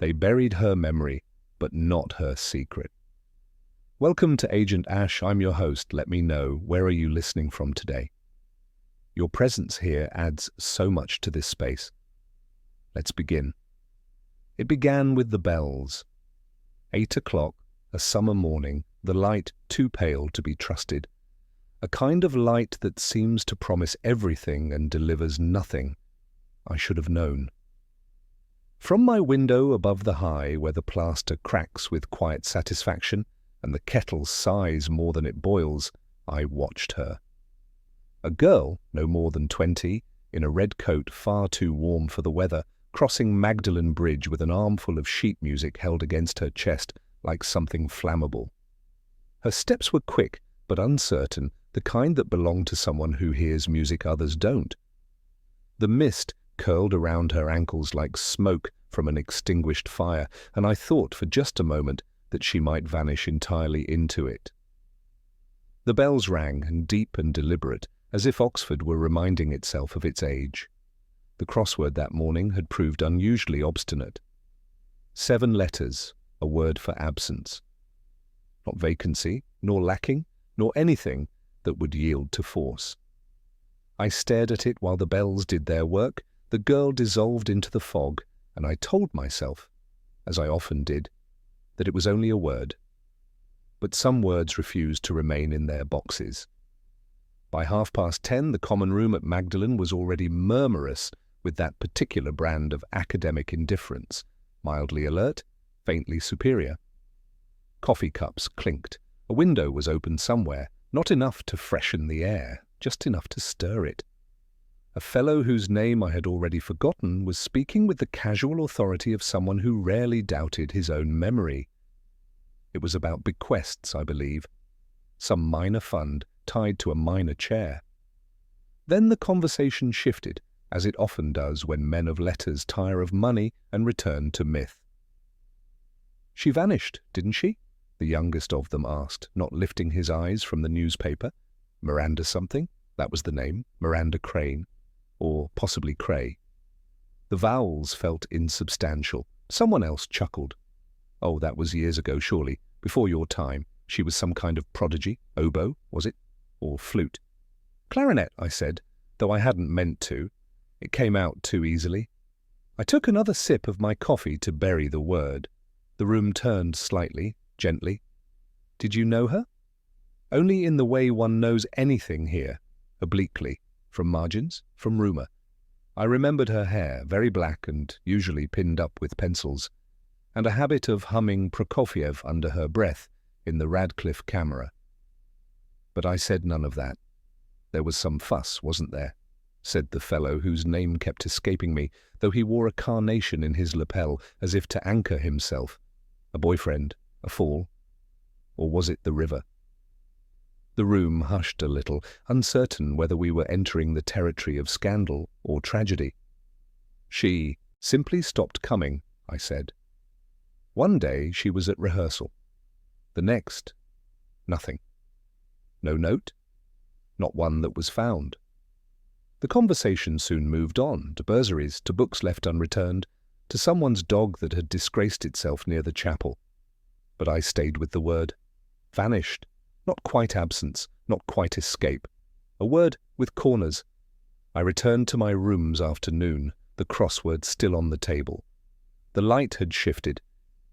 They buried her memory, but not her secret. Welcome to Agent Ash. I'm your host. Let me know, where are you listening from today? Your presence here adds so much to this space. Let's begin. It began with the bells. 8 o'clock, a summer morning, the light too pale to be trusted. A kind of light that seems to promise everything and delivers nothing. I should have known. From my window above the high, where the plaster cracks with quiet satisfaction and the kettle sighs more than it boils, I watched her. A girl, no more than 20, in a red coat far too warm for the weather, crossing Magdalen Bridge with an armful of sheet music held against her chest like something flammable. Her steps were quick but uncertain, the kind that belong to someone who hears music others don't. The mist curled around her ankles like smoke from an extinguished fire, and I thought for just a moment that she might vanish entirely into it. The bells rang, and deep and deliberate, as if Oxford were reminding itself of its age. The crossword that morning had proved unusually obstinate. 7 letters, a word for absence. Not vacancy, nor lacking, nor anything that would yield to force. I stared at it while the bells did their work. The girl dissolved into the fog, and I told myself, as I often did, that it was only a word. But some words refused to remain in their boxes. By 10:30, the common room at Magdalen was already murmurous with that particular brand of academic indifference, mildly alert, faintly superior. Coffee cups clinked. A window was open somewhere, not enough to freshen the air, just enough to stir it. A fellow whose name I had already forgotten was speaking with the casual authority of someone who rarely doubted his own memory. It was about bequests, I believe. Some minor fund tied to a minor chair. Then the conversation shifted, as it often does when men of letters tire of money and return to myth. "She vanished, didn't she?" the youngest of them asked, not lifting his eyes from the newspaper. Miranda something? That was the name, Miranda Crane. Or possibly Cray. The vowels felt insubstantial. Someone else chuckled. "Oh, that was years ago, surely, before your time. She was some kind of prodigy. Oboe, was it? Or flute?" "Clarinet," I said, though I hadn't meant to. It came out too easily. I took another sip of my coffee to bury the word. The room turned slightly, gently. "Did you know her?" "Only in the way one knows anything here, obliquely, from margins, from rumour. I remembered her hair, very black and usually pinned up with pencils, and a habit of humming Prokofiev under her breath in the Radcliffe camera. But I said none of that. There was some fuss, wasn't there?" said the fellow whose name kept escaping me, though he wore a carnation in his lapel as if to anchor himself. A boyfriend, a fall, or was it the river? The room hushed a little, uncertain whether we were entering the territory of scandal or tragedy. "She simply stopped coming," I said. "One day she was at rehearsal. The next, nothing. No note? Not one that was found." The conversation soon moved on, to bursaries, to books left unreturned, to someone's dog that had disgraced itself near the chapel. But I stayed with the word. Vanished. Not quite absence, not quite escape. A word with corners. I returned to my rooms after noon, the crossword still on the table. The light had shifted.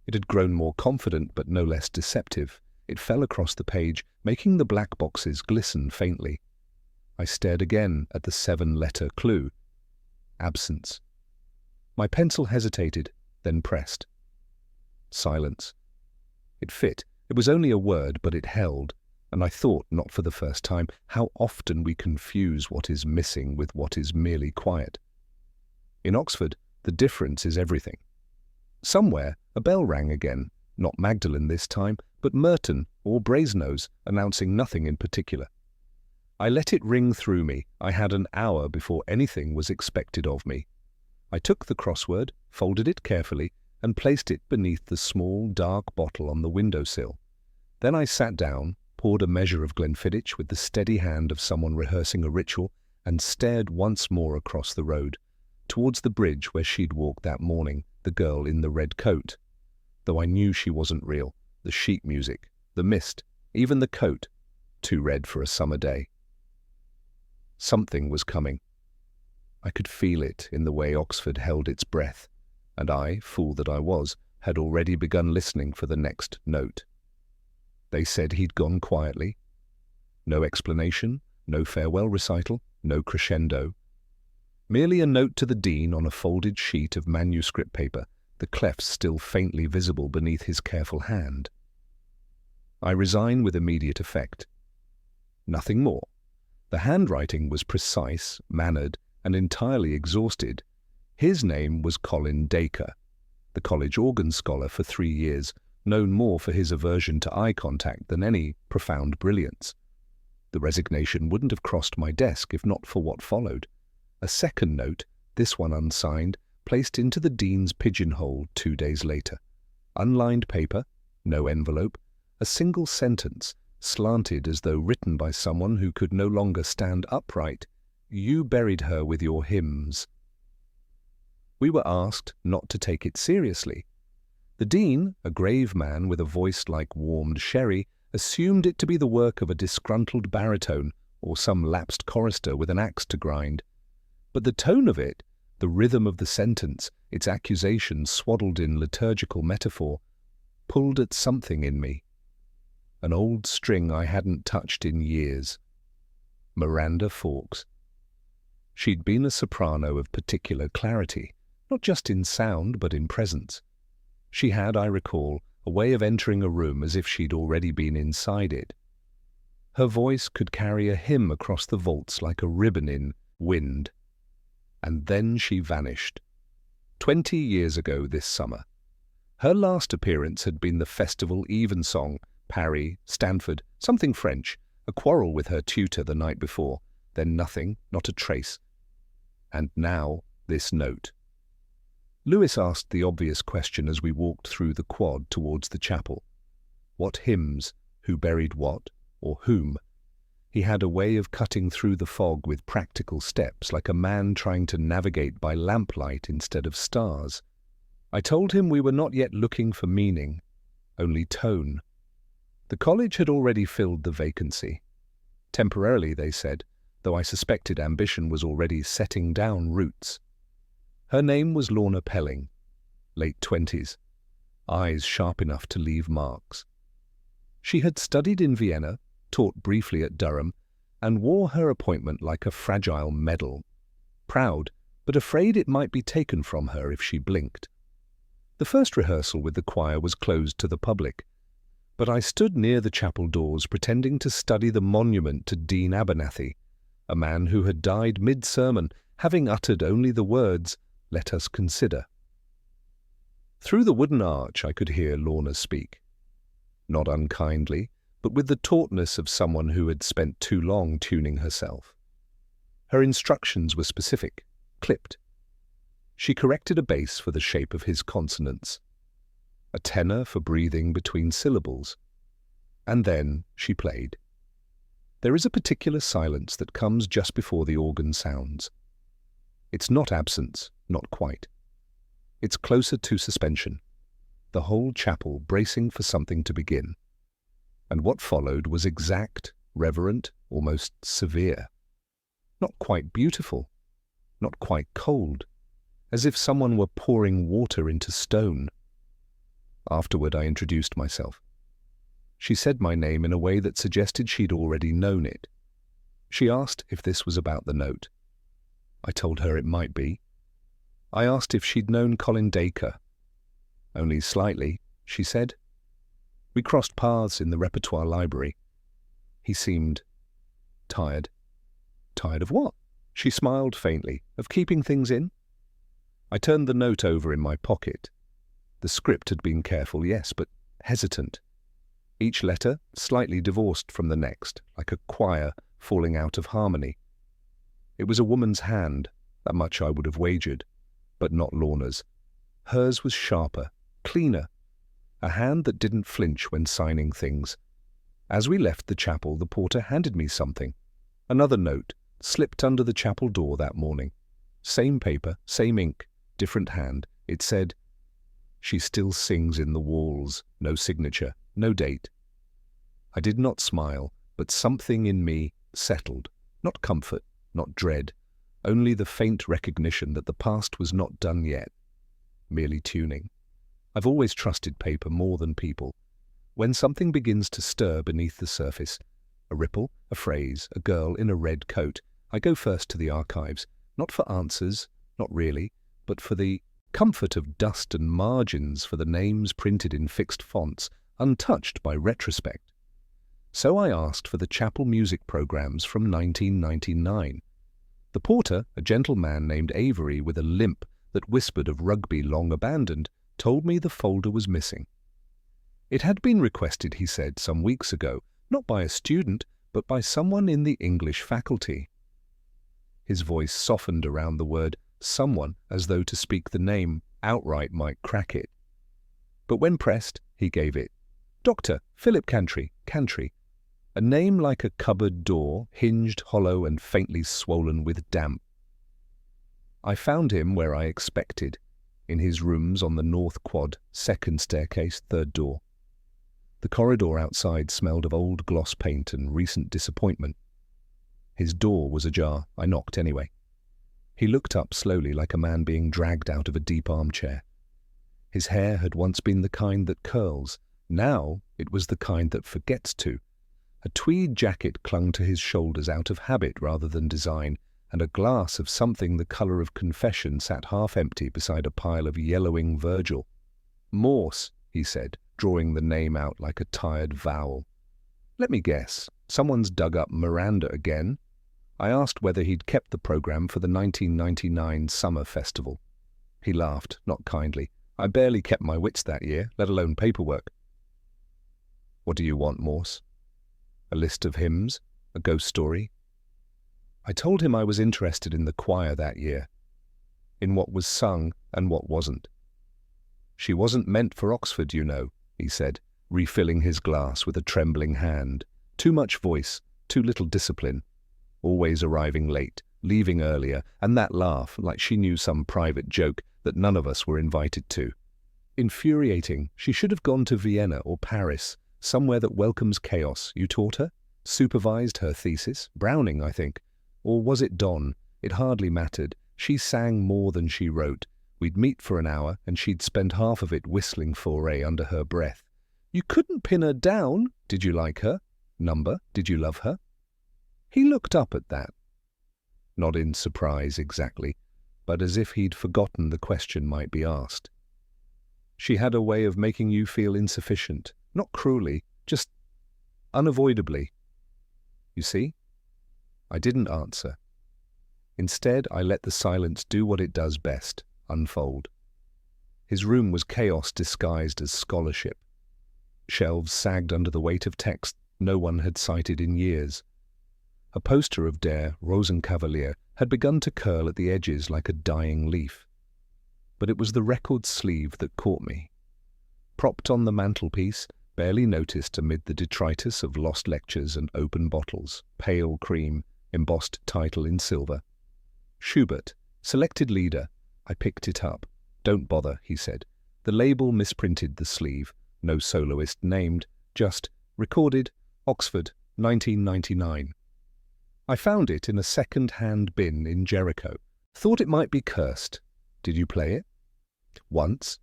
It had grown more confident but no less deceptive. It fell across the page, making the black boxes glisten faintly. I stared again at the 7-letter clue. Absence. My pencil hesitated, then pressed. Silence. It fit. It was only a word, but it held, and I thought, not for the first time, how often we confuse what is missing with what is merely quiet. In Oxford, the difference is everything. Somewhere, a bell rang again, not Magdalen this time, but Merton or Brasenose, announcing nothing in particular. I let it ring through me. I had an hour before anything was expected of me. I took the crossword, folded it carefully, and placed it beneath the small, dark bottle on the windowsill. Then I sat down, poured a measure of Glenfiddich with the steady hand of someone rehearsing a ritual, and stared once more across the road, towards the bridge where she'd walked that morning, the girl in the red coat, though I knew she wasn't real. The sheet music, the mist, even the coat, too red for a summer day. Something was coming. I could feel it in the way Oxford held its breath, and I, fool that I was, had already begun listening for the next note. They said he'd gone quietly. No explanation, no farewell recital, no crescendo. Merely a note to the dean on a folded sheet of manuscript paper, the clefts still faintly visible beneath his careful hand. I resign with immediate effect. Nothing more. The handwriting was precise, mannered, and entirely exhausted. His name was Colin Dacre, the college organ scholar for 3 years, known more for his aversion to eye contact than any profound brilliance. The resignation wouldn't have crossed my desk if not for what followed. A second note, this one unsigned, placed into the dean's pigeonhole 2 days later. Unlined paper, no envelope, a single sentence, slanted as though written by someone who could no longer stand upright. You buried her with your hymns. We were asked not to take it seriously. The dean, a grave man with a voice like warmed sherry, assumed it to be the work of a disgruntled baritone or some lapsed chorister with an axe to grind. But the tone of it, the rhythm of the sentence, its accusations swaddled in liturgical metaphor, pulled at something in me. An old string I hadn't touched in years. Miranda Fawkes. She'd been a soprano of particular clarity, not just in sound but in presence. She had, I recall, a way of entering a room as if she'd already been inside it. Her voice could carry a hymn across the vaults like a ribbon in Wind. And then she vanished. 20 years ago this summer. Her last appearance had been the festival evensong, Paris, Stanford, something French, a quarrel with her tutor the night before, then nothing, not a trace. And now this note. Lewis asked the obvious question as we walked through the quad towards the chapel. What hymns, who buried what, or whom? He had a way of cutting through the fog with practical steps, like a man trying to navigate by lamplight instead of stars. I told him we were not yet looking for meaning, only tone. The college had already filled the vacancy. Temporarily, they said, though I suspected ambition was already setting down roots. Her name was Lorna Pelling, late 20s, eyes sharp enough to leave marks. She had studied in Vienna, taught briefly at Durham, and wore her appointment like a fragile medal, proud, but afraid it might be taken from her if she blinked. The first rehearsal with the choir was closed to the public, but I stood near the chapel doors pretending to study the monument to Dean Abernathy, a man who had died mid-sermon, having uttered only the words, "Let us consider." Through the wooden arch I could hear Lorna speak. Not unkindly, but with the tautness of someone who had spent too long tuning herself. Her instructions were specific, clipped. She corrected a bass for the shape of his consonants, a tenor for breathing between syllables, and then she played. There is a particular silence that comes just before the organ sounds. It's not absence, not quite. It's closer to suspension, the whole chapel bracing for something to begin. And what followed was exact, reverent, almost severe. Not quite beautiful, not quite cold, as if someone were pouring water into stone. Afterward I introduced myself. She said my name in a way that suggested she'd already known it. She asked if this was about the note. I told her it might be. I asked if she'd known Colin Dacre. Only slightly, she said. We crossed paths in the repertoire library. He seemed tired. Tired of what? She smiled faintly. Of keeping things in? I turned the note over in my pocket. The script had been careful, yes, but hesitant. Each letter slightly divorced from the next, like a choir falling out of harmony. It was a woman's hand, that much I would have wagered, but not Lorna's. Hers was sharper, cleaner, a hand that didn't flinch when signing things. As we left the chapel, the porter handed me something. Another note, slipped under the chapel door that morning. Same paper, same ink, different hand. It said, She still sings in the walls, no signature, no date. I did not smile, but something in me settled. Not comfort, not dread, only the faint recognition that the past was not done yet, merely tuning. I've always trusted paper more than people. When something begins to stir beneath the surface, a ripple, a phrase, a girl in a red coat, I go first to the archives, not for answers, not really, but for the comfort of dust and margins, for the names printed in fixed fonts, untouched by retrospect. So I asked for the chapel music programs from 1999. The porter, a gentleman named Avery with a limp that whispered of rugby long abandoned, told me the folder was missing. It had been requested, he said, some weeks ago, not by a student, but by someone in the English faculty. His voice softened around the word someone, as though to speak the name outright might crack it. But when pressed, he gave it. Dr. Philip Cantry, a name like a cupboard door, hinged, hollow, and faintly swollen with damp. I found him where I expected, in his rooms on the north quad, second staircase, third door. The corridor outside smelled of old gloss paint and recent disappointment. His door was ajar. I knocked anyway. He looked up slowly like a man being dragged out of a deep armchair. His hair had once been the kind that curls. Now it was the kind that forgets to. A tweed jacket clung to his shoulders out of habit rather than design, and a glass of something the colour of confession sat half empty beside a pile of yellowing Virgil. Morse, he said, drawing the name out like a tired vowel. Let me guess, someone's dug up Miranda again? I asked whether he'd kept the programme for the 1999 summer festival. He laughed, not kindly. I barely kept my wits that year, let alone paperwork. What do you want, Morse? A list of hymns? A ghost story? I told him I was interested in the choir that year, in what was sung and what wasn't. She wasn't meant for Oxford, you know, he said, refilling his glass with a trembling hand. Too much voice, too little discipline. Always arriving late, leaving earlier, and that laugh, like she knew some private joke that none of us were invited to. Infuriating. She should have gone to Vienna or Paris, somewhere that welcomes chaos. You taught her? Supervised her thesis? Browning, I think. Or was it Donne? It hardly mattered. She sang more than she wrote. We'd meet for an hour, and she'd spend half of it whistling Fauré under her breath. You couldn't pin her down. Did you like her? Number? Did you love her? He looked up at that. Not in surprise exactly, but as if he'd forgotten the question might be asked. She had a way of making you feel insufficient, not cruelly, just unavoidably. You see? I didn't answer. Instead, I let the silence do what it does best, unfold. His room was chaos disguised as scholarship. Shelves sagged under the weight of text no one had cited in years. A poster of Der Rosenkavalier had begun to curl at the edges like a dying leaf. But it was the record sleeve that caught me. Propped on the mantelpiece, barely noticed amid the detritus of lost lectures and open bottles, pale cream, embossed title in silver. Schubert, selected leader. I picked it up. Don't bother, he said. The label misprinted the sleeve. No soloist named, just recorded, Oxford, 1999. I found it in a second-hand bin in Jericho. Thought it might be cursed. Did you play it? Once.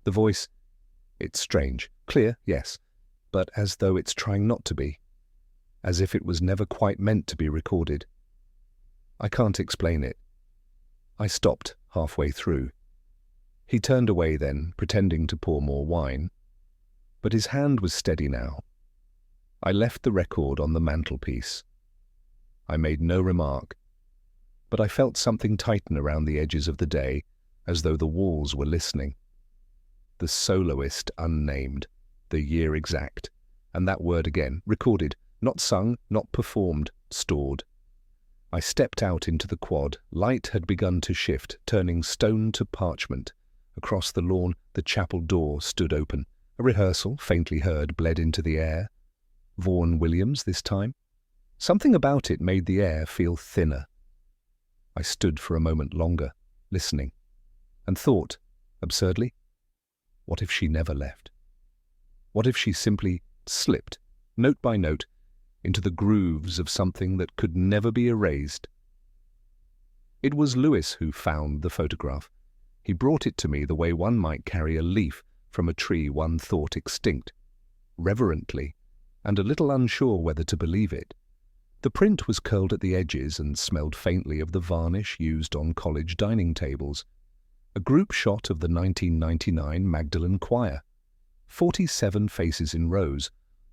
The voice, it's strange. Clear, yes, but as though it's trying not to be. As if it was never quite meant to be recorded. I can't explain it. I stopped halfway through. He turned away then, pretending to pour more wine. But his hand was steady now. I left the record on the mantelpiece. I made no remark, but I felt something tighten around the edges of the day, as though the walls were listening. The soloist unnamed, the year exact, and that word again, recorded, not sung, not performed, stored. I stepped out into the quad. Light had begun to shift, turning stone to parchment. Across the lawn, the chapel door stood open. A rehearsal, faintly heard, bled into the air. Vaughan Williams this time. Something about it made the air feel thinner. I stood for a moment longer, listening, and thought, absurdly, What if she never left? What if she simply slipped, note by note, into the grooves of something that could never be erased? It was Lewis who found the photograph. He brought it to me the way one might carry a leaf from a tree one thought extinct, reverently, and a little unsure whether to believe it. The print was curled at the edges and smelled faintly of the varnish used on college dining tables. A group shot of the 1999 Magdalen Choir. 47 faces in rows,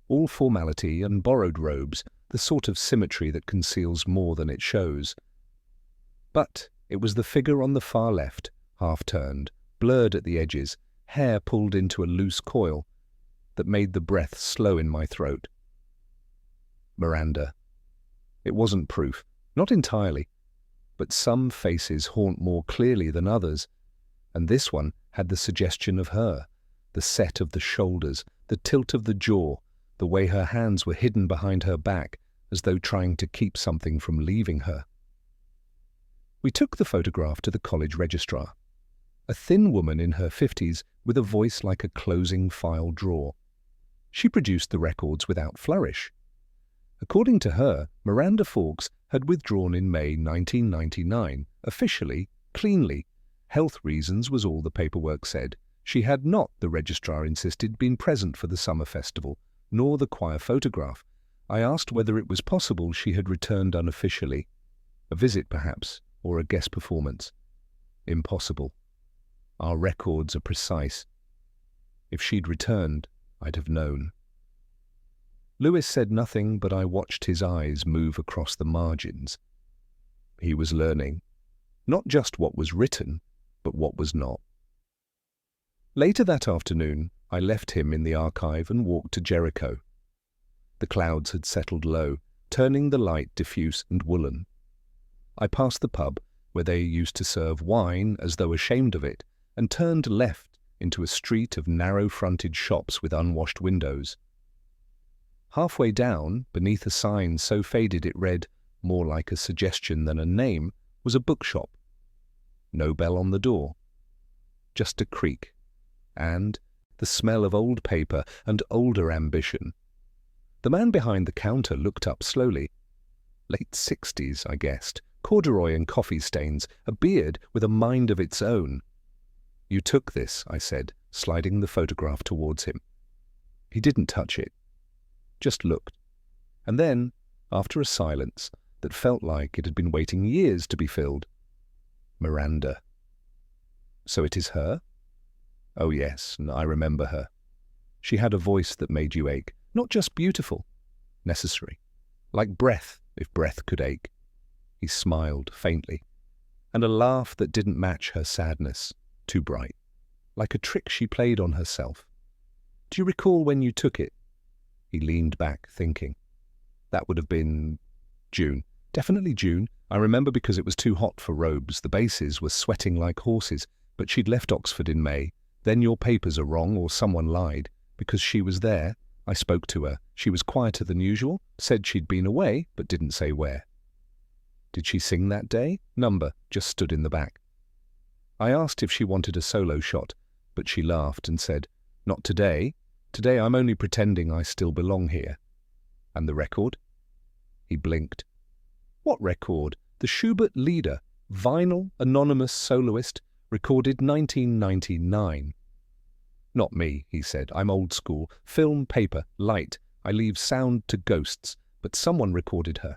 all formality and borrowed robes, the sort of symmetry that conceals more than it shows. But it was the figure on the far left, half-turned, blurred at the edges, hair pulled into a loose coil, that made the breath slow in my throat. Miranda. It wasn't proof, not entirely, but some faces haunt more clearly than others, and this one had the suggestion of her, the set of the shoulders, the tilt of the jaw, the way her hands were hidden behind her back, as though trying to keep something from leaving her. We took the photograph to the college registrar, a thin woman in her 50s with a voice like a closing file drawer. She produced the records without flourish. According to her, Miranda Fawkes had withdrawn in May 1999, officially, cleanly. Health reasons was all the paperwork said. She had not, the registrar insisted, been present for the summer festival, nor the choir photograph. I asked whether it was possible she had returned unofficially. A visit, perhaps, or a guest performance. Impossible. Our records are precise. If she'd returned, I'd have known. Lewis said nothing, but I watched his eyes move across the margins. He was learning, not just what was written, but what was not. Later that afternoon, I left him in the archive and walked to Jericho. The clouds had settled low, turning the light diffuse and woolen. I passed the pub, where they used to serve wine as though ashamed of it, and turned left into a street of narrow-fronted shops with unwashed windows. Halfway down, beneath a sign so faded it read, more like a suggestion than a name, was a bookshop. No bell on the door. Just a creak, and the smell of old paper and older ambition. The man behind the counter looked up slowly. Late 60s, I guessed, corduroy and coffee stains, a beard with a mind of its own. "You took this," I said, sliding the photograph towards him. He didn't touch it, just looked. And then, after a silence that felt like it had been waiting years to be filled, Miranda. "So it is her?" "Oh yes, I remember her. She had a voice that made you ache, not just beautiful, necessary, like breath, if breath could ache." He smiled faintly, and a laugh that didn't match her sadness, too bright, like a trick she played on herself. "Do you recall when you took it?" He leaned back, thinking. "That would have been June. Definitely June. I remember because it was too hot for robes. The bases were sweating like horses, but she'd left Oxford in May. Then your papers are wrong, or someone lied. Because she was there, I spoke to her. She was quieter than usual, said she'd been away, but didn't say where." "Did she sing that day?" "Number, just stood in the back." I asked if she wanted a solo shot, but she laughed and said, "Not today. Today I'm only pretending I still belong here." "And the record?" He blinked. "What record?" "The Schubert Lieder, vinyl, anonymous soloist, recorded 1999. "Not me," he said. "I'm old school. Film, paper, light. I leave sound to ghosts, but someone recorded her."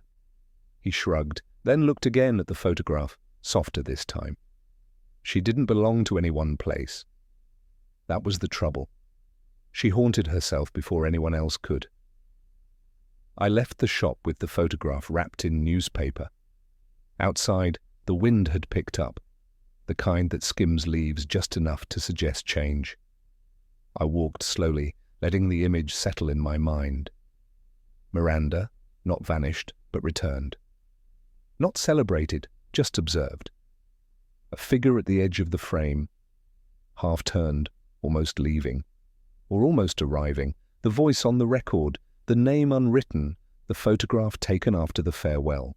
He shrugged, then looked again at the photograph, softer this time. She didn't belong to any one place. That was the trouble. She haunted herself before anyone else could. I left the shop with the photograph wrapped in newspaper. Outside, the wind had picked up, the kind that skims leaves just enough to suggest change. I walked slowly, letting the image settle in my mind. Miranda, not vanished, but returned. Not celebrated, just observed. A figure at the edge of the frame, half-turned, almost leaving, or almost arriving, the voice on the record, the name unwritten, the photograph taken after the farewell.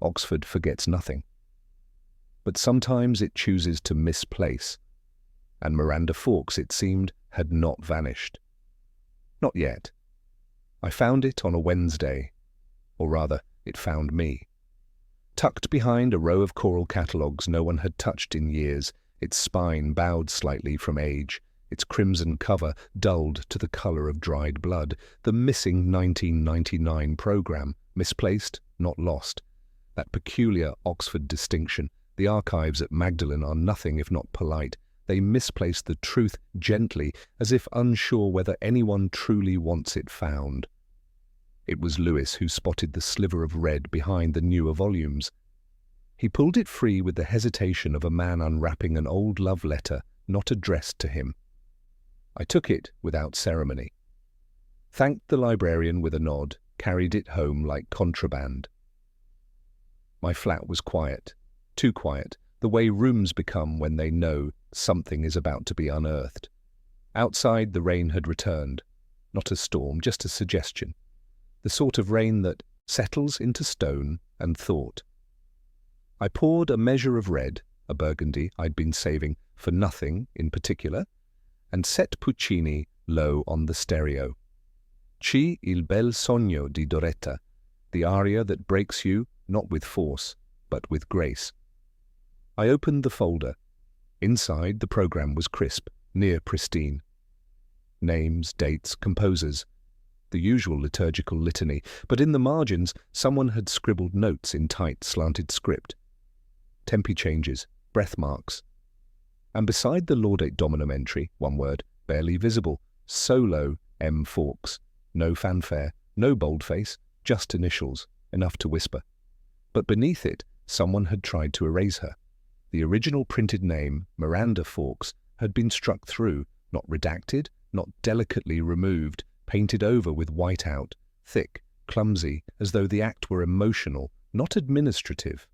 Oxford forgets nothing. But sometimes it chooses to misplace, and Miranda Fawkes, it seemed, had not vanished. Not yet. I found it on a Wednesday, or rather, it found me. Tucked behind a row of choral catalogues no one had touched in years, its spine bowed slightly from age, its crimson cover dulled to the colour of dried blood, the missing 1999 programme, misplaced, not lost. That peculiar Oxford distinction. The archives at Magdalen are nothing if not polite. They misplace the truth gently, as if unsure whether anyone truly wants it found. It was Lewis who spotted the sliver of red behind the newer volumes. He pulled it free with the hesitation of a man unwrapping an old love letter not addressed to him. I took it without ceremony, thanked the librarian with a nod, carried it home like contraband. My flat was quiet, too quiet, the way rooms become when they know something is about to be unearthed. Outside, the rain had returned. Not a storm, just a suggestion. The sort of rain that settles into stone and thought. I poured a measure of red, a burgundy I'd been saving for nothing in particular, and set Puccini low on the stereo. Ci il bel sogno di Doretta, the aria that breaks you not with force, but with grace. I opened the folder. Inside, the programme was crisp, near pristine. Names, dates, composers, the usual liturgical litany, but in the margins someone had scribbled notes in tight, slanted script. Tempi changes, breath marks. And beside the Laudate Dominum entry, one word, barely visible, solo M. Fawkes. No fanfare, no boldface, just initials, enough to whisper. But beneath it, someone had tried to erase her. The original printed name, Miranda Fawkes, had been struck through, not redacted, not delicately removed, painted over with whiteout, thick, clumsy, as though the act were emotional, not administrative.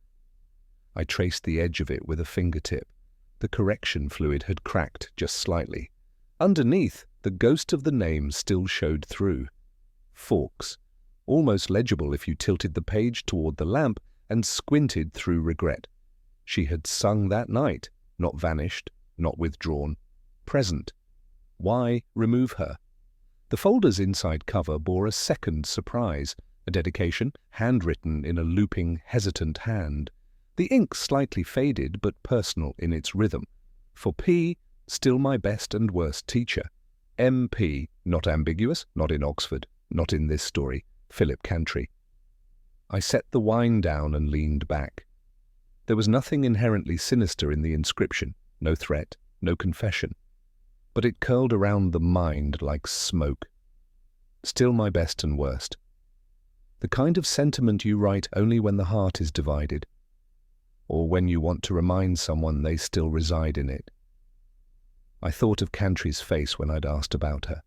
I traced the edge of it with a fingertip. The correction fluid had cracked just slightly. Underneath, the ghost of the name still showed through. Fawkes, almost legible if you tilted the page toward the lamp and squinted through regret. She had sung that night, not vanished, not withdrawn, present. Why remove her? The folder's inside cover bore a second surprise, a dedication, handwritten in a looping, hesitant hand. The ink slightly faded, but personal in its rhythm. For P, still my best and worst teacher. MP, not ambiguous, not in Oxford, not in this story, Philip Cantry. I set the wine down and leaned back. There was nothing inherently sinister in the inscription, no threat, no confession. But it curled around the mind like smoke. Still my best and worst. The kind of sentiment you write only when the heart is divided, or when you want to remind someone they still reside in it. I thought of Cantry's face when I'd asked about her.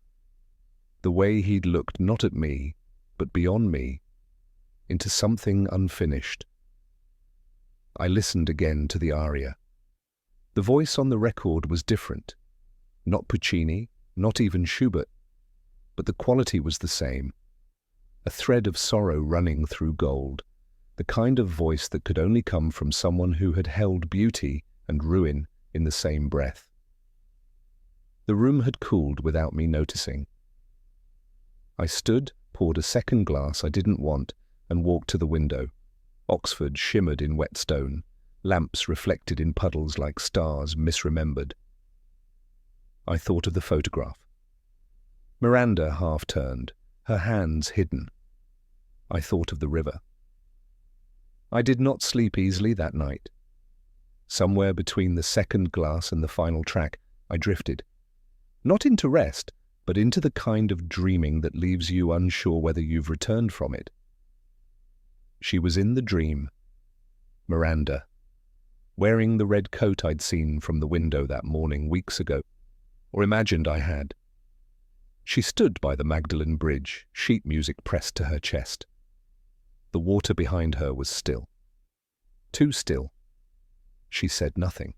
The way he'd looked not at me, but beyond me, into something unfinished. I listened again to the aria. The voice on the record was different. Not Puccini, not even Schubert, but the quality was the same. A thread of sorrow running through gold, the kind of voice that could only come from someone who had held beauty and ruin in the same breath. The room had cooled without me noticing. I stood, poured a second glass I didn't want, and walked to the window. Oxford shimmered in wet stone, lamps reflected in puddles like stars misremembered. I thought of the photograph. Miranda half-turned, her hands hidden. I thought of the river. I did not sleep easily that night. Somewhere between the second glass and the final track, I drifted. Not into rest, but into the kind of dreaming that leaves you unsure whether you've returned from it. She was in the dream. Miranda, wearing the red coat I'd seen from the window that morning weeks ago, or imagined I had. She stood by the Magdalen Bridge, sheet music pressed to her chest. The water behind her was still. Too still. She said nothing,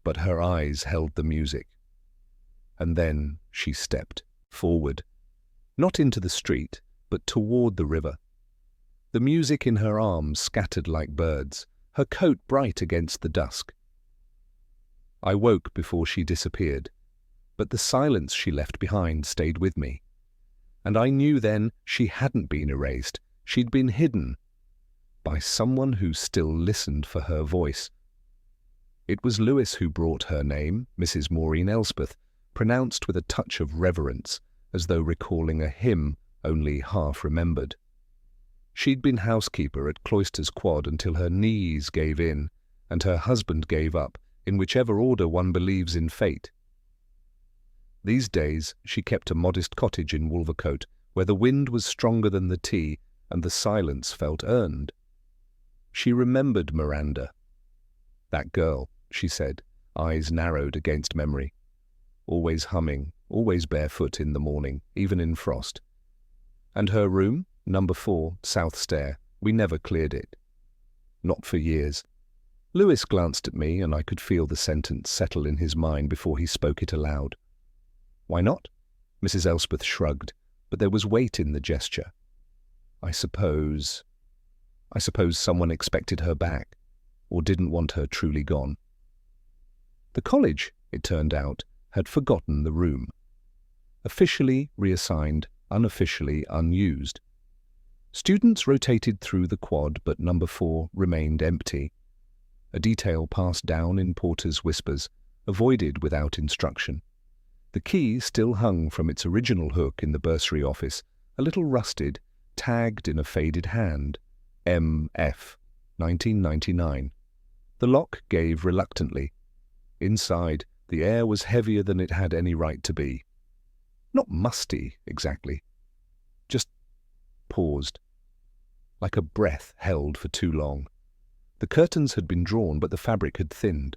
but her eyes held the music. And then she stepped forward, not into the street, but toward the river. The music in her arms scattered like birds, her coat bright against the dusk. I woke before she disappeared, but the silence she left behind stayed with me. And I knew then she hadn't been erased, she'd been hidden by someone who still listened for her voice. It was Lewis who brought her name, Mrs. Maureen Elspeth, pronounced with a touch of reverence, as though recalling a hymn only half remembered. She'd been housekeeper at Cloisters Quad until her knees gave in and her husband gave up, in whichever order one believes in fate. These days she kept a modest cottage in Wolvercote, where the wind was stronger than the tea and the silence felt earned. She remembered Miranda. That girl, she said, eyes narrowed against memory. Always humming, always barefoot in the morning, even in frost. And her room, number 4, South Stair, we never cleared it. Not for years. Lewis glanced at me and I could feel the sentence settle in his mind before he spoke it aloud. Why not? Mrs. Elspeth shrugged, but there was weight in the gesture. I suppose someone expected her back, or didn't want her truly gone. The college, it turned out, had forgotten the room. Officially reassigned, unofficially unused. Students rotated through the quad, but number 4 remained empty. A detail passed down in porter's whispers, avoided without instruction. The key still hung from its original hook in the bursary office, a little rusted, tagged in a faded hand. M.F. 1999. The lock gave reluctantly. Inside, the air was heavier than it had any right to be. Not musty, exactly. Just paused. Like a breath held for too long. The curtains had been drawn, but the fabric had thinned.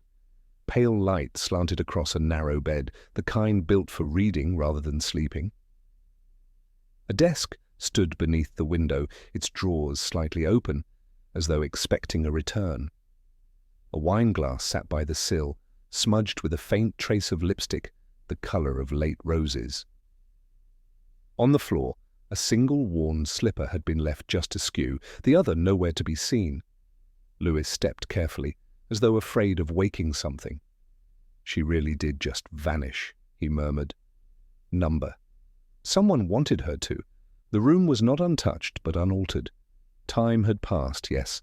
Pale light slanted across a narrow bed, the kind built for reading rather than sleeping. A desk stood beneath the window, its drawers slightly open, as though expecting a return. A wineglass sat by the sill, smudged with a faint trace of lipstick, the colour of late roses. On the floor, a single worn slipper had been left just askew, the other nowhere to be seen. Lewis stepped carefully, as though afraid of waking something. She really did just vanish, he murmured. Number. Someone wanted her to. The room was not untouched but unaltered. Time had passed, yes.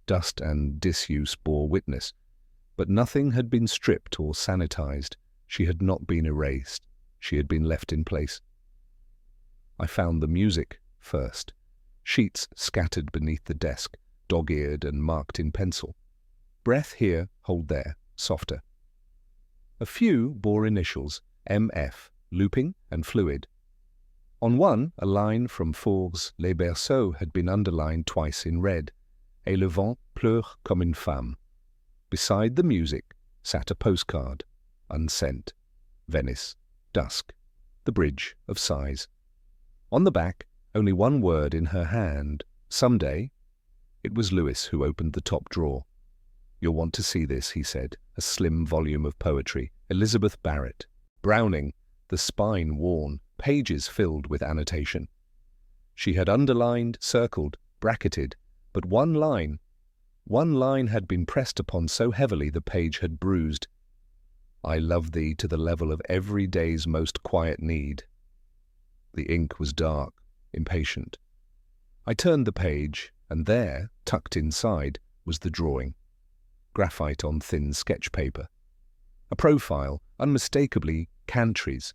Dust and disuse bore witness. But nothing had been stripped or sanitized. She had not been erased. She had been left in place. I found the music first. Sheets scattered beneath the desk, dog-eared and marked in pencil. Breath here, hold there, softer. A few bore initials, M.F., looping and fluid. On one, a line from Faur's Les Berceaux had been underlined twice in red. Et le vent pleure comme une femme. Beside the music sat a postcard, unsent. Venice, dusk, the bridge of sighs. On the back, only one word in her hand, someday. It was Lewis who opened the top drawer. You'll want to see this, he said, a slim volume of poetry, Elizabeth Barrett. Browning, the spine worn, pages filled with annotation. She had underlined, circled, bracketed, but one line had been pressed upon so heavily the page had bruised. I love thee to the level of every day's most quiet need. The ink was dark, impatient. I turned the page, and there, tucked inside, was the drawing. Graphite on thin sketch paper. A profile, unmistakably Cantry's.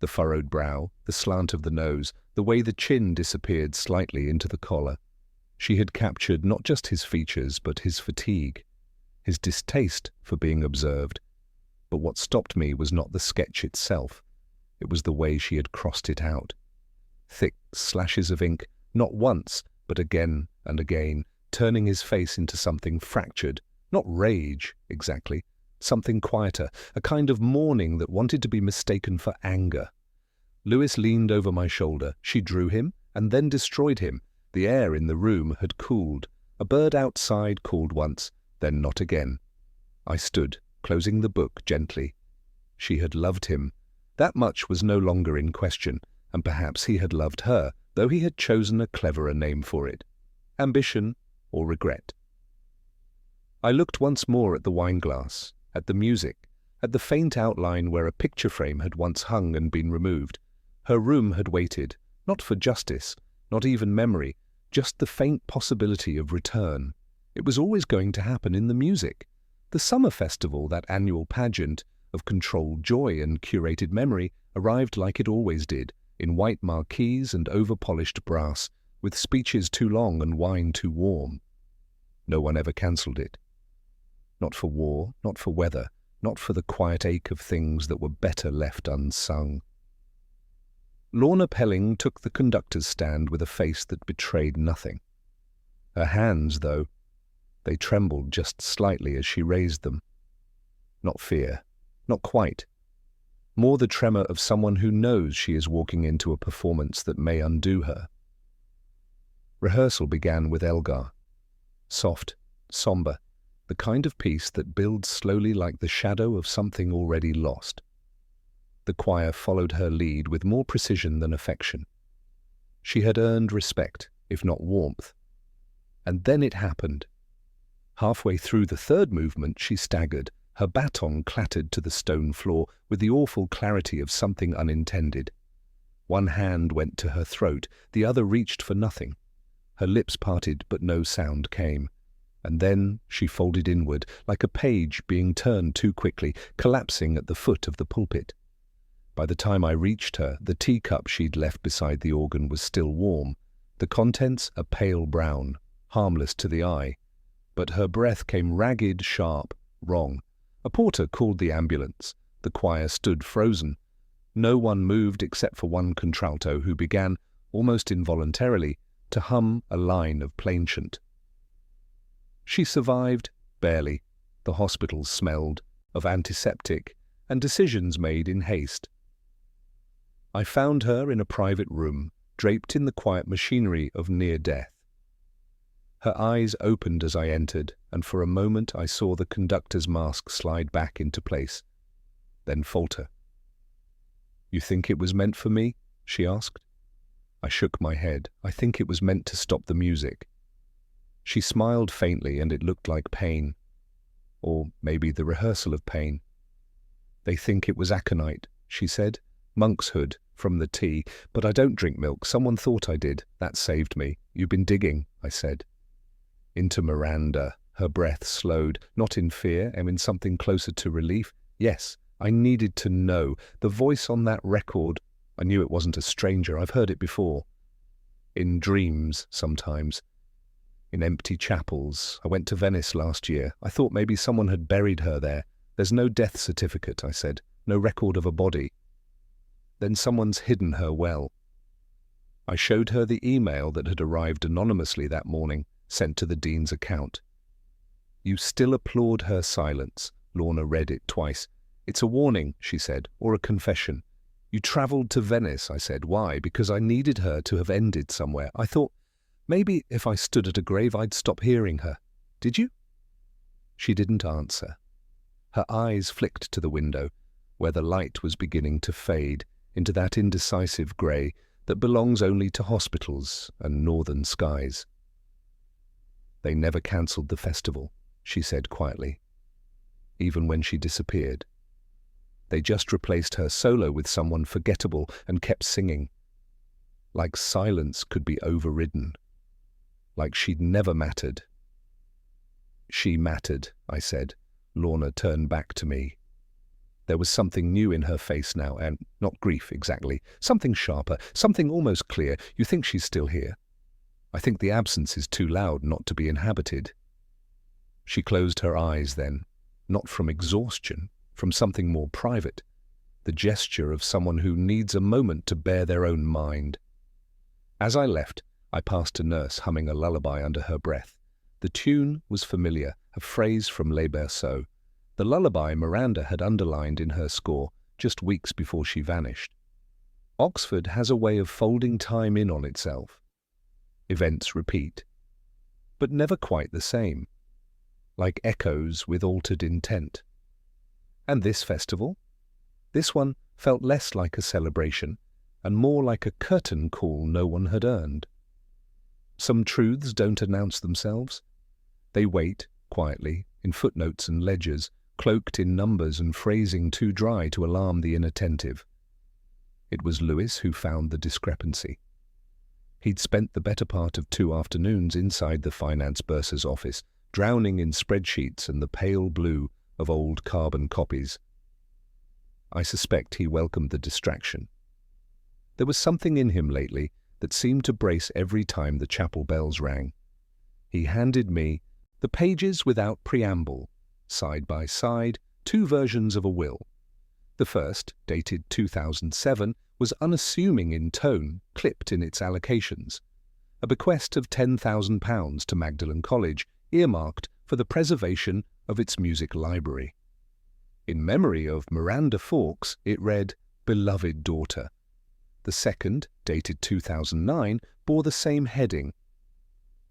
The furrowed brow, the slant of the nose, the way the chin disappeared slightly into the collar. She had captured not just his features, but his fatigue, his distaste for being observed. But what stopped me was not the sketch itself. It was the way she had crossed it out. Thick slashes of ink, not once, but again and again, turning his face into something fractured, not rage, exactly, something quieter, a kind of mourning that wanted to be mistaken for anger. Lewis leaned over my shoulder. She drew him, and then destroyed him. The air in the room had cooled. A bird outside called once, then not again. I stood, closing the book gently. She had loved him. That much was no longer in question, and perhaps he had loved her, though he had chosen a cleverer name for it. Ambition or regret. I looked once more at the wineglass, at the music, at the faint outline where a picture frame had once hung and been removed. Her room had waited, not for justice, not even memory, just the faint possibility of return. It was always going to happen in the music. The summer festival, that annual pageant of controlled joy and curated memory, arrived like it always did, in white marquees and over-polished brass, with speeches too long and wine too warm. No one ever cancelled it. Not for war, not for weather, not for the quiet ache of things that were better left unsung. Lorna Pelling took the conductor's stand with a face that betrayed nothing. Her hands, though, they trembled just slightly as she raised them. Not fear, not quite. More the tremor of someone who knows she is walking into a performance that may undo her. Rehearsal began with Elgar. Soft, somber, the kind of piece that builds slowly like the shadow of something already lost. The choir followed her lead with more precision than affection. She had earned respect, if not warmth. And then it happened. Halfway through the third movement, she staggered. Her baton clattered to the stone floor with the awful clarity of something unintended. One hand went to her throat, the other reached for nothing. Her lips parted, but no sound came. And then she folded inward, like a page being turned too quickly, collapsing at the foot of the pulpit. By the time I reached her, the teacup she'd left beside the organ was still warm, the contents a pale brown, harmless to the eye. But her breath came ragged, sharp, wrong. A porter called the ambulance. The choir stood frozen. No one moved except for one contralto who began, almost involuntarily, to hum a line of plainchant. She survived, barely. The hospital smelled of antiseptic and decisions made in haste. I found her in a private room, draped in the quiet machinery of near death. Her eyes opened as I entered, and for a moment I saw the conductor's mask slide back into place, then falter. "You think it was meant for me?" she asked. I shook my head. "I think it was meant to stop the music." She smiled faintly, and it looked like pain. Or maybe the rehearsal of pain. "They think it was aconite," she said. "Monkshood, from the tea. But I don't drink milk. Someone thought I did. That saved me." "You've been digging," I said. Into Miranda. Her breath slowed, not in fear, and in something closer to relief. Yes, I needed to know. The voice on that record, I knew it wasn't a stranger. I've heard it before. In dreams, sometimes. In empty chapels. I went to Venice last year. I thought maybe someone had buried her there. "There's no death certificate," I said. "No record of a body." "Then someone's hidden her well." I showed her the email that had arrived anonymously that morning, sent to the dean's account. "You still applaud her silence." Lorna read it twice. "It's a warning," she said, "or a confession." "You travelled to Venice," I said. "Why?" "Because I needed her to have ended somewhere. I thought maybe if I stood at a grave I'd stop hearing her." "Did you?" She didn't answer. Her eyes flicked to the window, where the light was beginning to fade into that indecisive grey that belongs only to hospitals and northern skies. "They never cancelled the festival," she said quietly, even when she disappeared. "They just replaced her solo with someone forgettable and kept singing. Like silence could be overridden. Like she'd never mattered." "She mattered," I said. Lorna turned back to me. There was something new in her face now, and not grief exactly. Something sharper, something almost clear. "You think she's still here?" "I think the absence is too loud not to be inhabited." She closed her eyes then, not from exhaustion, from something more private, the gesture of someone who needs a moment to bear their own mind. As I left, I passed a nurse humming a lullaby under her breath. The tune was familiar, a phrase from Les Berceaux, the lullaby Miranda had underlined in her score just weeks before she vanished. Oxford has a way of folding time in on itself. Events repeat, but never quite the same, like echoes with altered intent. And this festival? This one felt less like a celebration and more like a curtain call no one had earned. Some truths don't announce themselves. They wait, quietly, in footnotes and ledgers, cloaked in numbers and phrasing too dry to alarm the inattentive. It was Lewis who found the discrepancy. He'd spent the better part of 2 afternoons inside the finance bursar's office, drowning in spreadsheets and the pale blue of old carbon copies. I suspect he welcomed the distraction. There was something in him lately that seemed to brace every time the chapel bells rang. He handed me the pages without preamble, side by side, 2 versions of a will. The first, dated 2007, was unassuming in tone, clipped in its allocations. A bequest of £10,000 to Magdalen College, earmarked for the preservation of its music library. In memory of Miranda Fawkes, it read, "Beloved Daughter." The second, dated 2009, bore the same heading.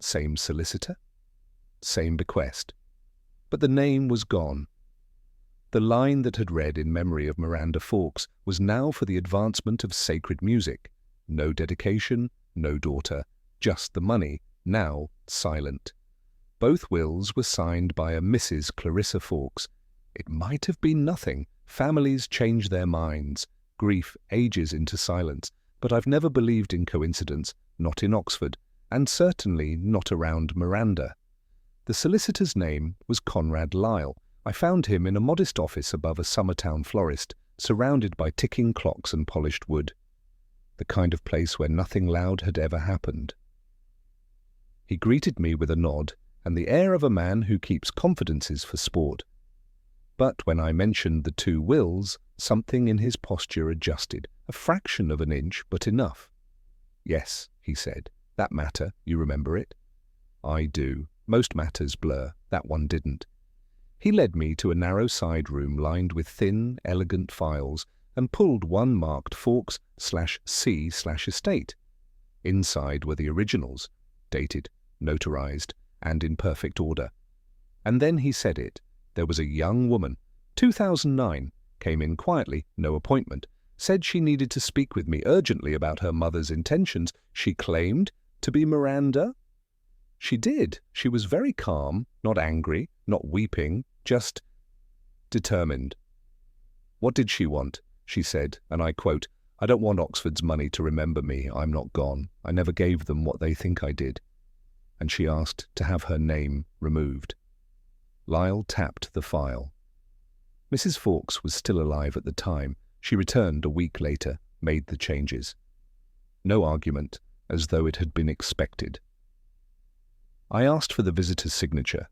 Same solicitor? Same bequest. But the name was gone. The line that had read in memory of Miranda Fawkes was now for the advancement of sacred music. No dedication, no daughter, just the money, now silent. Both wills were signed by a Mrs. Clarissa Fawkes. It might have been nothing. Families change their minds. Grief ages into silence. But I've never believed in coincidence, not in Oxford, and certainly not around Miranda. The solicitor's name was Conrad Lyle. I found him in a modest office above a Summertown florist, surrounded by ticking clocks and polished wood. The kind of place where nothing loud had ever happened. He greeted me with a nod and the air of a man who keeps confidences for sport. But when I mentioned the 2 wills, something in his posture adjusted, a fraction of an inch, but enough. "Yes," he said, "that matter, you remember it?" "I do. Most matters blur. That one didn't." He led me to a narrow side room lined with thin, elegant files and pulled one marked Fawkes/C/estate. Inside were the originals, dated, notarized, and in perfect order. And then he said it. There was a young woman, 2009, came in quietly, no appointment, said she needed to speak with me urgently about her mother's intentions. She claimed to be Miranda. She did. She was very calm, not angry, not weeping, just determined. What did she want? She said, and I quote, "I don't want Oxford's money to remember me. I'm not gone. I never gave them what they think I did." And she asked to have her name removed. Lyle tapped the file. Mrs. Fawkes was still alive at the time. She returned a week later, made the changes. No argument, as though it had been expected. I asked for the visitor's signature.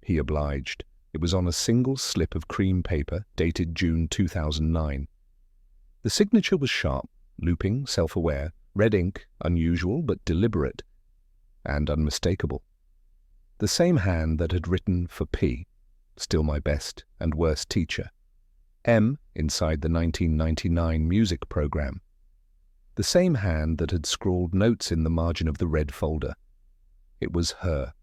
He obliged. It was on a single slip of cream paper, dated June 2009. The signature was sharp, looping, self-aware, red ink, unusual but deliberate, and unmistakable. The same hand that had written for P, still my best and worst teacher. M inside the 1999 music program. The same hand that had scrawled notes in the margin of the red folder. It was her.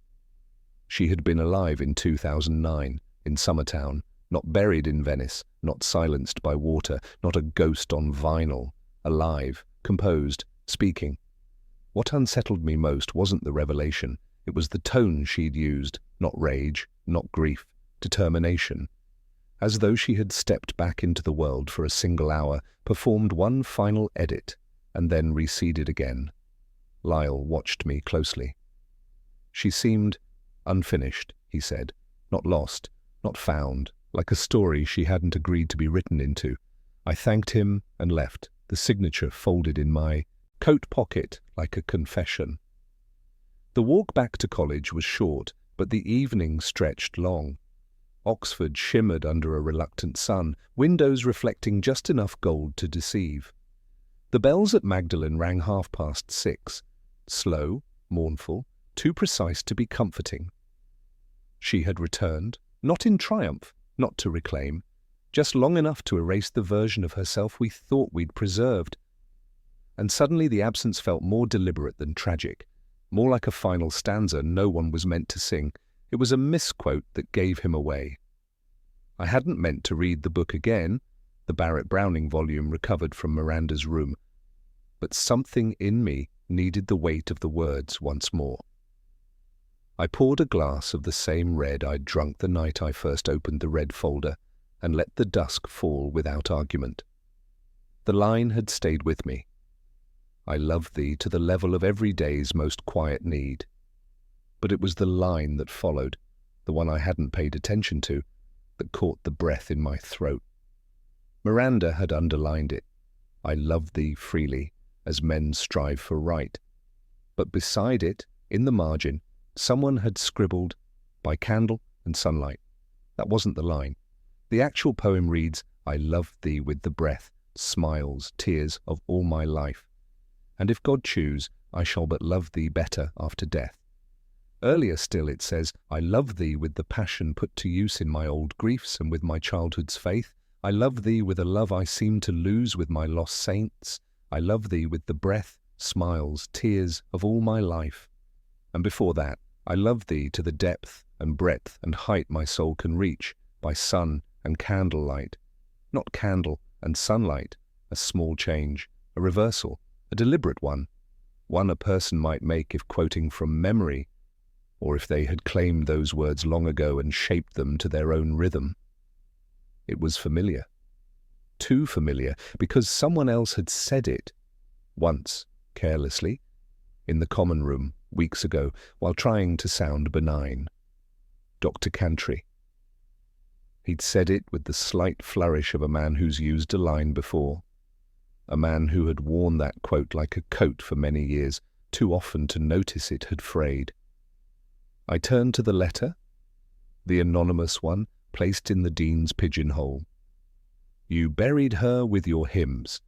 She had been alive in 2009, in Summertown, not buried in Venice, not silenced by water, not a ghost on vinyl, alive, composed, speaking. What unsettled me most wasn't the revelation. It was the tone she'd used, not rage, not grief, determination. As though she had stepped back into the world for a single hour, performed one final edit, and then receded again. Lyle watched me closely. She seemed unfinished, he said, not lost, not found, like a story she hadn't agreed to be written into. I thanked him and left, the signature folded in my coat pocket like a confession. The walk back to college was short, but the evening stretched long. Oxford shimmered under a reluctant sun, windows reflecting just enough gold to deceive. The bells at Magdalen rang 6:30, slow, mournful, too precise to be comforting. She had returned, not in triumph, not to reclaim, just long enough to erase the version of herself we thought we'd preserved. And suddenly the absence felt more deliberate than tragic, more like a final stanza no one was meant to sing. It was a misquote that gave him away. I hadn't meant to read the book again, the Barrett Browning volume recovered from Miranda's room, but something in me needed the weight of the words once more. I poured a glass of the same red I'd drunk the night I first opened the red folder and let the dusk fall without argument. The line had stayed with me. I love thee to the level of every day's most quiet need. But it was the line that followed, the one I hadn't paid attention to, that caught the breath in my throat. Miranda had underlined it. I love thee freely, as men strive for right. But beside it, in the margin, someone had scribbled, by candle and sunlight. That wasn't the line. The actual poem reads, I love thee with the breath, smiles, tears of all my life. And if God choose, I shall but love thee better after death. Earlier still it says, I love thee with the passion put to use in my old griefs and with my childhood's faith. I love thee with a love I seem to lose with my lost saints. I love thee with the breath, smiles, tears of all my life. And before that, I love thee to the depth and breadth and height my soul can reach, by sun and candlelight. Not candle and sunlight, a small change, a reversal, a deliberate one a person might make if quoting from memory, or if they had claimed those words long ago and shaped them to their own rhythm. It was familiar. Too familiar, because someone else had said it, once, carelessly, in the common room, weeks ago, while trying to sound benign. Dr. Cantry. He'd said it with the slight flourish of a man who's used a line before, a man who had worn that quote like a coat for many years, too often to notice it had frayed. I turned to the letter, the anonymous one, placed in the dean's pigeonhole. You buried her with your hymns.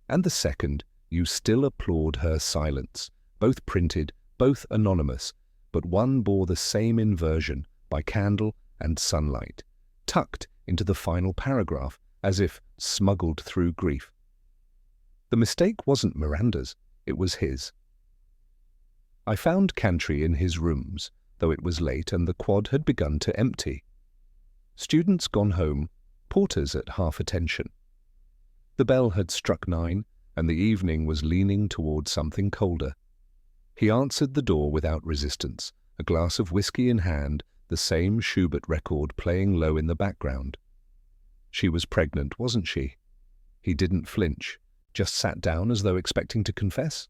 And the second, you still applaud her silence, both printed, both anonymous, but one bore the same inversion, by candle and sunlight, tucked into the final paragraph, as if smuggled through grief. The mistake wasn't Miranda's, it was his. I found Cantry in his rooms, though it was late and the quad had begun to empty. Students gone home, porters at half attention. The bell had struck 9, and the evening was leaning toward something colder. He answered the door without resistance, a glass of whiskey in hand, the same Schubert record playing low in the background. She was pregnant, wasn't she? He didn't flinch, just sat down as though expecting to confess.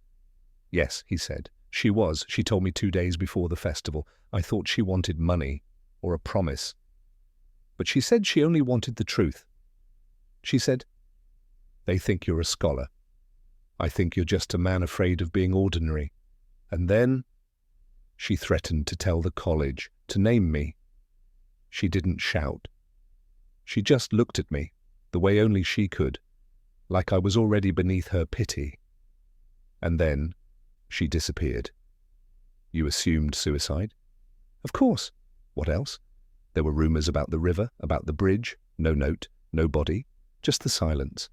Yes, he said. She was. She told me 2 days before the festival. I thought she wanted money, or a promise. But she said she only wanted the truth. She said, they think you're a scholar. I think you're just a man afraid of being ordinary. And then she threatened to tell the college, to name me. She didn't shout. She just looked at me, the way only she could, like I was already beneath her pity. And then she disappeared. You assumed suicide? Of course. What else? There were rumors about the river, about the bridge. No note, no body, just the silence.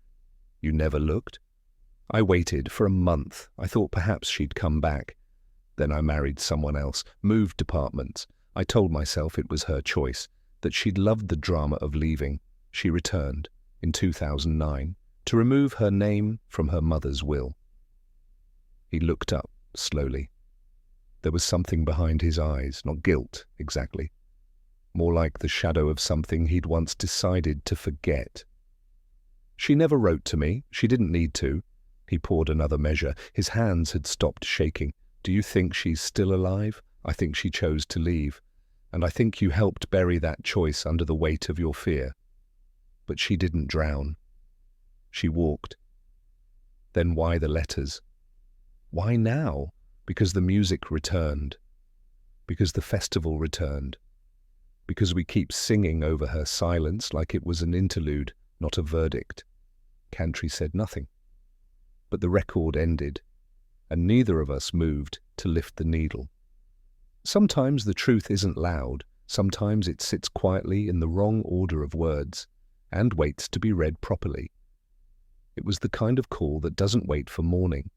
You never looked? I waited for a month. I thought perhaps she'd come back. Then I married someone else, moved departments. I told myself it was her choice, that she'd loved the drama of leaving. She returned, in 2009, to remove her name from her mother's will. He looked up, slowly. There was something behind his eyes, not guilt, exactly. More like the shadow of something he'd once decided to forget. She never wrote to me. She didn't need to. He poured another measure. His hands had stopped shaking. Do you think she's still alive? I think she chose to leave. And I think you helped bury that choice under the weight of your fear. But she didn't drown. She walked. Then why the letters? Why now? Because the music returned. Because the festival returned. Because we keep singing over her silence like it was an interlude, not a verdict. Cantry said nothing. But the record ended, and neither of us moved to lift the needle. Sometimes the truth isn't loud. Sometimes it sits quietly in the wrong order of words and waits to be read properly. It was the kind of call that doesn't wait for morning.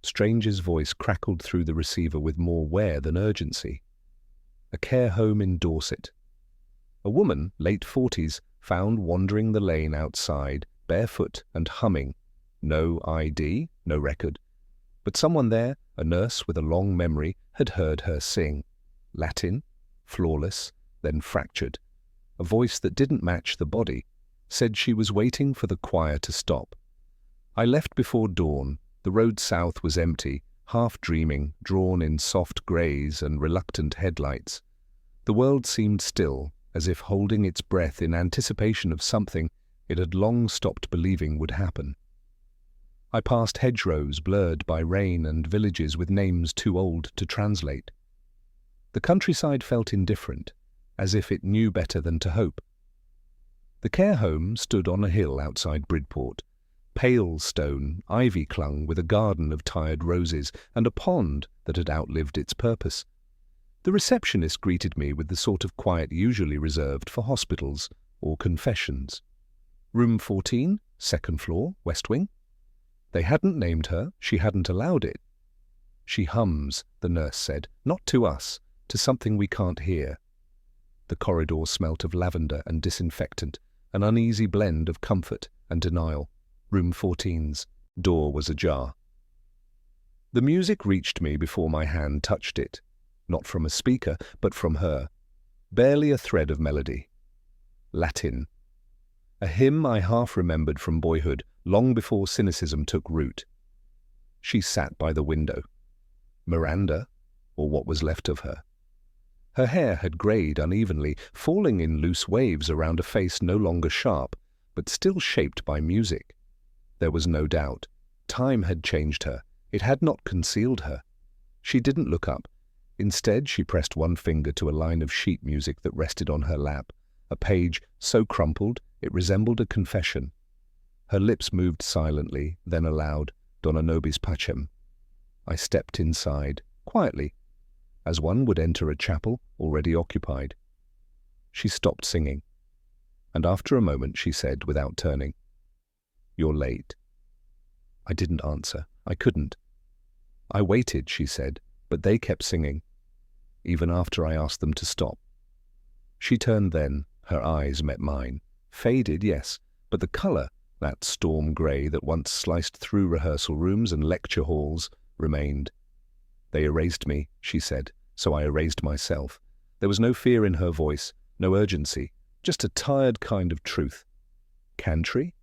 Stranger's voice crackled through the receiver with more wear than urgency. A care home in Dorset. A woman, late 40s, found wandering the lane outside, barefoot and humming. No ID, no record. But someone there, A nurse with a long memory had heard her sing. Latin, flawless, then fractured. A voice that didn't match the body said she was waiting for the choir to stop. I left before dawn. The road south was empty, half dreaming, drawn in soft greys and reluctant headlights. The world seemed still, as if holding its breath in anticipation of something it had long stopped believing would happen. I passed hedgerows blurred by rain and villages with names too old to translate. The countryside felt indifferent, as if it knew better than to hope. The care home stood on a hill outside Bridport. Pale stone, ivy clung with a garden of tired roses and a pond that had outlived its purpose. The receptionist greeted me with the sort of quiet usually reserved for hospitals or confessions. Room 14, second floor, west wing. They hadn't named her, she hadn't allowed it. She hums, the nurse said, not to us, to something we can't hear. The corridor smelt of lavender and disinfectant, an uneasy blend of comfort and denial. Room 14's door was ajar. The music reached me before my hand touched it, not from a speaker, but from her. Barely a thread of melody. Latin. A hymn I half remembered from boyhood, long before cynicism took root. She sat by the window. Miranda, or what was left of her. Her hair had greyed unevenly, falling in loose waves around a face no longer sharp, but still shaped by music. There was no doubt. Time had changed her. It had not concealed her. She didn't look up. Instead, she pressed one finger to a line of sheet music that rested on her lap, a page so crumpled it resembled a confession. Her lips moved silently, then aloud, Dona nobis pacem. I stepped inside, quietly, as one would enter a chapel already occupied. She stopped singing, and after a moment she said, without turning, "You're late." I didn't answer. I couldn't. "I waited," she said, "but they kept singing, even after I asked them to stop." She turned then, her eyes met mine. Faded, yes, but the colour, that storm grey that once sliced through rehearsal rooms and lecture halls, remained. "They erased me," she said, "so I erased myself." There was no fear in her voice, no urgency, just a tired kind of truth. Cantry?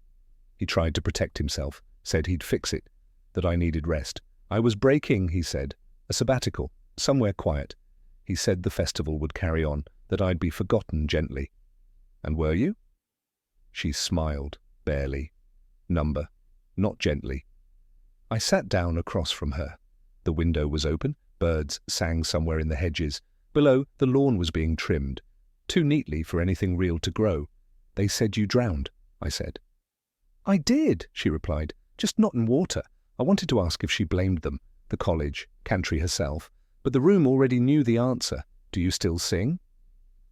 He tried to protect himself, said he'd fix it, that I needed rest. I was breaking, he said, a sabbatical, somewhere quiet. He said the festival would carry on, that I'd be forgotten gently. And were you? She smiled, barely. Number, not gently. I sat down across from her. The window was open, birds sang somewhere in the hedges. Below, the lawn was being trimmed, too neatly for anything real to grow. "They said you drowned," I said. "I did," she replied, "just not in water." I wanted to ask if she blamed them, the college, Cantry herself, but the room already knew the answer. "Do you still sing?"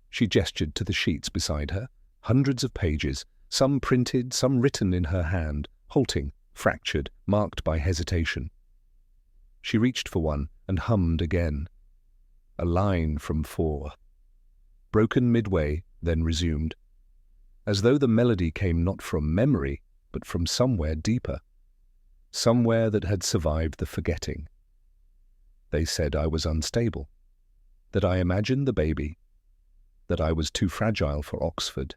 She gestured to the sheets beside her, hundreds of pages, some printed, some written in her hand, halting, fractured, marked by hesitation. She reached for one and hummed again. A line from 4. Broken midway, then resumed, as though the melody came not from memory, but from somewhere deeper, somewhere that had survived the forgetting. They said I was unstable, that I imagined the baby, that I was too fragile for Oxford,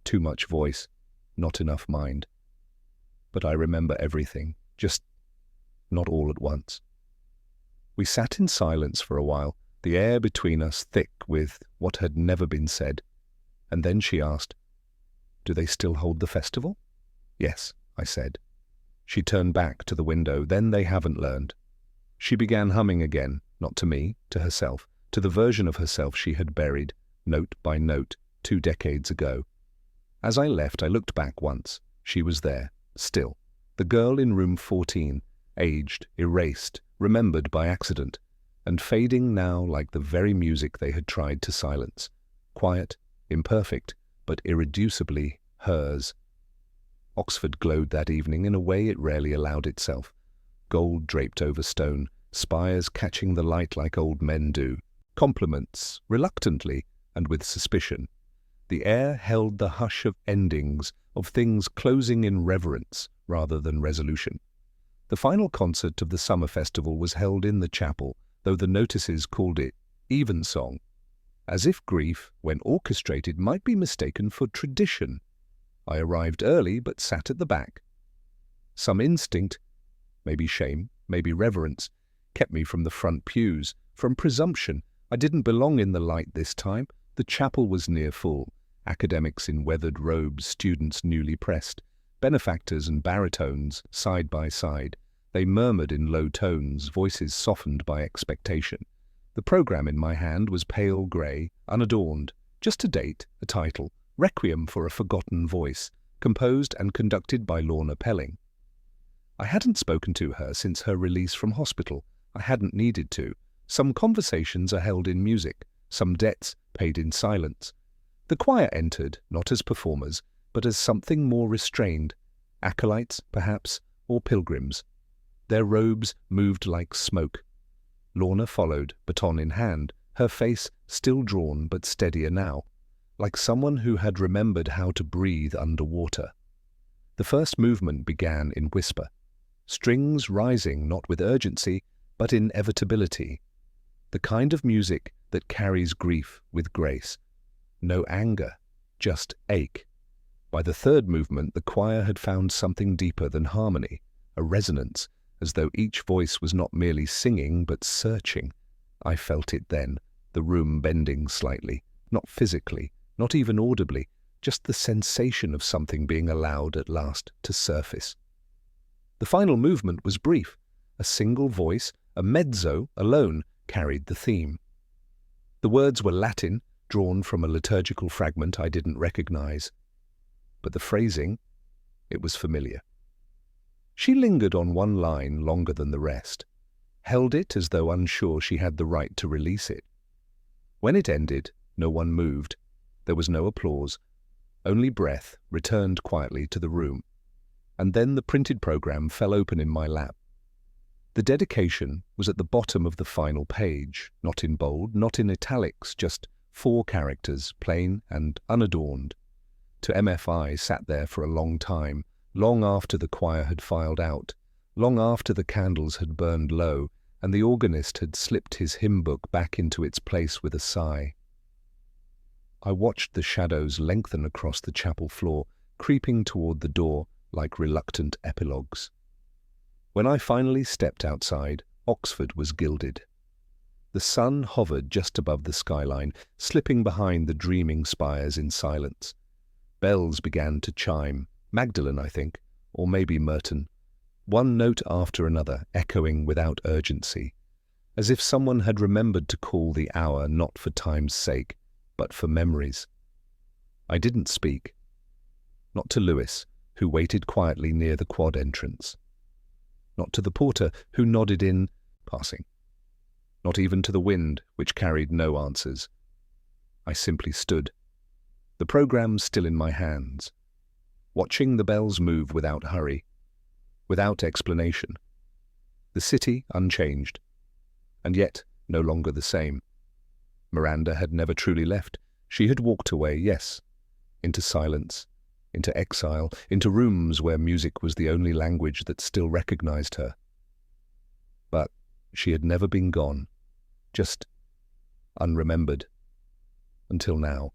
too much voice, not enough mind. But I remember everything, just not all at once. We sat in silence for a while, the air between us thick with what had never been said. And then she asked, "Do they still hold the festival?" "Yes," I said. She turned back to the window. "Then they haven't learned." She began humming again, not to me, to herself, to the version of herself she had buried, note by note, 2 decades ago. As I left, I looked back once. She was there, still. The girl in room 14, aged, erased, remembered by accident, and fading now like the very music they had tried to silence. Quiet, imperfect, but irreducibly hers. Oxford glowed that evening in a way it rarely allowed itself. Gold draped over stone, spires catching the light like old men do. Compliments, reluctantly and with suspicion. The air held the hush of endings, of things closing in reverence rather than resolution. The final concert of the summer festival was held in the chapel, though the notices called it evensong, as if grief, when orchestrated, might be mistaken for tradition. I arrived early but sat at the back. Some instinct, maybe shame, maybe reverence, kept me from the front pews. From presumption, I didn't belong in the light this time. The chapel was near full. Academics in weathered robes, students newly pressed, benefactors and baritones side by side. They murmured in low tones, voices softened by expectation. The program in my hand was pale grey, unadorned, just a date, a title, Requiem for a Forgotten Voice, composed and conducted by Lorna Pelling. I hadn't spoken to her since her release from hospital. I hadn't needed to. Some conversations are held in music, some debts paid in silence. The choir entered, not as performers, but as something more restrained, acolytes, perhaps, or pilgrims. Their robes moved like smoke. Lorna followed, baton in hand, her face still drawn but steadier now, like someone who had remembered how to breathe underwater. The first movement began in whisper, strings rising not with urgency, but inevitability. The kind of music that carries grief with grace. No anger, just ache. By the third movement, the choir had found something deeper than harmony, a resonance, as though each voice was not merely singing but searching. I felt it then, the room bending slightly, not physically, not even audibly, just the sensation of something being allowed at last to surface. The final movement was brief. A single voice, a mezzo alone, carried the theme. The words were Latin, drawn from a liturgical fragment I didn't recognize. But the phrasing, it was familiar. She lingered on one line longer than the rest, held it as though unsure she had the right to release it. When it ended, no one moved. There was no applause. Only breath returned quietly to the room. And then the printed program fell open in my lap. The dedication was at the bottom of the final page, not in bold, not in italics, just 4 characters, plain and unadorned. To MFI sat there for a long time, long after the choir had filed out, long after the candles had burned low, and the organist had slipped his hymn book back into its place with a sigh. I watched the shadows lengthen across the chapel floor, creeping toward the door like reluctant epilogues. When I finally stepped outside, Oxford was gilded. The sun hovered just above the skyline, slipping behind the dreaming spires in silence. Bells began to chime, Magdalen, I think, or maybe Merton, one note after another, echoing without urgency, as if someone had remembered to call the hour not for time's sake, but for memories. I didn't speak. Not to Lewis, who waited quietly near the quad entrance. Not to the porter, who nodded in passing. Not even to the wind, which carried no answers. I simply stood, the program still in my hands, watching the bells move without hurry, without explanation. The city unchanged, and yet no longer the same. Miranda had never truly left. She had walked away, yes, into silence, into exile, into rooms where music was the only language that still recognized her. But she had never been gone, just unremembered, until now.